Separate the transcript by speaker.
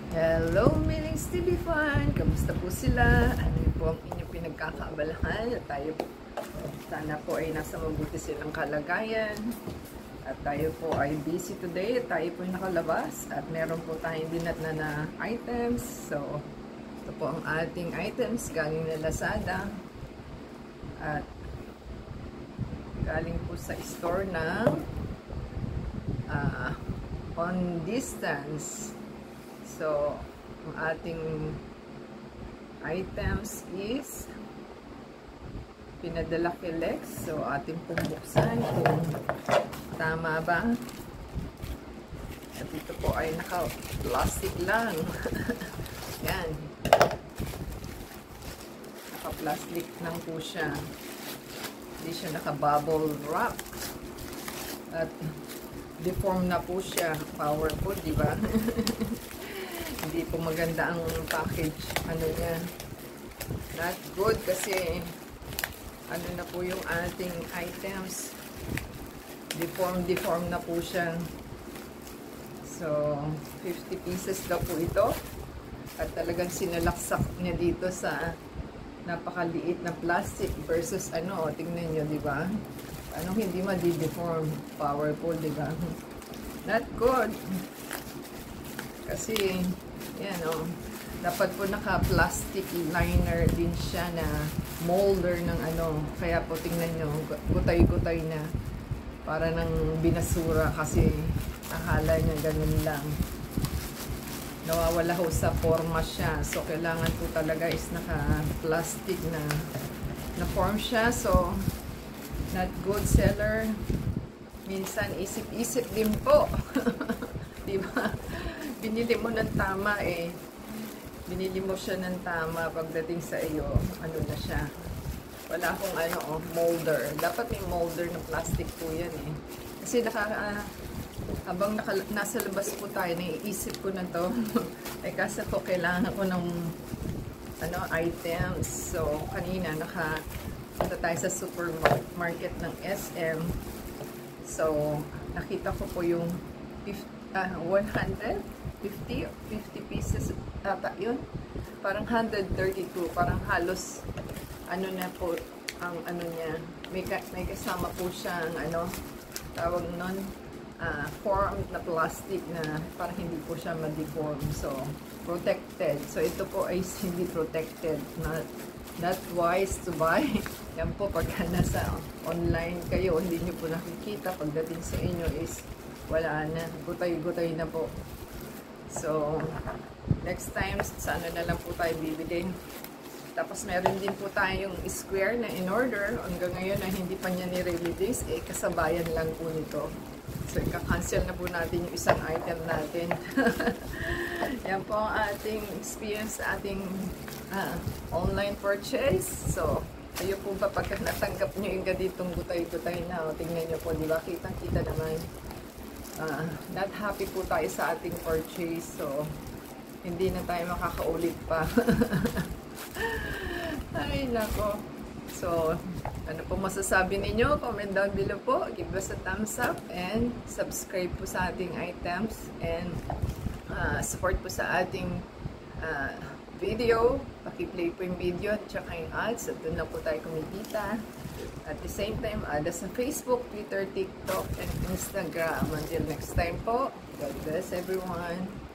Speaker 1: Hello, Millings TV fan! Kamusta po sila? Ano po ang inyong pinagkakaabalahan? At tayo po, sana po ay nasa mabuti silang kalagayan. At tayo po ay busy today. Tayo po ay nakalabas. At meron po tayong dinatna na items. So, ito po ang ating items galing na Lazada. At galing po sa store ng On Distance. So, ang ating items is pinadala kay Lex. So, ating pumuksan kung tama ba. At ito po ay naka-plastic lang. Yan. Naka-plastic lang po siya. Hindi siya naka-bubble wrap. At deform na po siya. Powerful, di ba? Hindi po maganda ang package. Ano niya. Not good kasi ano na po yung ating items. Deform na po siya. So, 50 pieces daw po ito. At talagang sinalaksak niya dito sa napakaliit na plastic versus ano, tingnan nyo, di ba? Anong hindi ma-deform? Powerful, di ba? Not good. Kasi, yan o, dapat po naka-plastic liner din siya na molder ng ano. Kaya po tingnan nyo, gutay-gutay na. Para nang binasura kasi akala niya ganun lang. Nawawala ho sa forma siya. So, kailangan po talaga is naka-plastic na form siya. So, not good seller. Minsan, isip-isip din po. Diba? Binili mo ng tama eh. Binili mo siya ng tama pagdating sa iyo. Ano na siya. Wala akong ano, oh, molder. Dapat may molder ng plastic po yan eh. Kasi habang nasa labas po tayo, naiisip ko na to. Ay kasi po kailangan ko ng ano, items. So, kanina punta tayo sa supermarket ng SM. So, nakita ko po yung 150 pieces ata yun. Parang 132. Parang halos ano na po ang ano niya. May kasama po siyang ano, tawag nun, form na plastic na parang hindi po siya ma-deform. So, protected. So, ito po ay hindi protected. Not wise to buy. Yan po, pagka nasa online kayo, hindi nyo po nakikita. Pagdating sa inyo is wala na. Gutay-gutay na po. So, next time, sana na lang po tayo bibili. Tapos, meron din po tayong square na in-order. Hanggang ngayon na hindi pa niya ni-release, eh, kasabayan lang po nito. So, ika-cancel na po natin yung isang item natin. Yan po ang ating experience sa ating online purchase. So, kayo po ba pagka natanggap nyo yung ganitong gutay-gutay na, o, tingnan nyo po, di ba? Kitang-kita naman. Not happy po tayo sa ating purchase. So, hindi na tayo makakaulit pa. Ay, nako. So, ano po masasabi ninyo? Comment down below po. Give us a thumbs up and subscribe po sa ating items and support po sa ating video. Paki-play po yung video at saka yung ads at doon na po tayo kumikita. At the same time, sa Facebook, Twitter, TikTok, and Instagram. Until next time po, God bless everyone.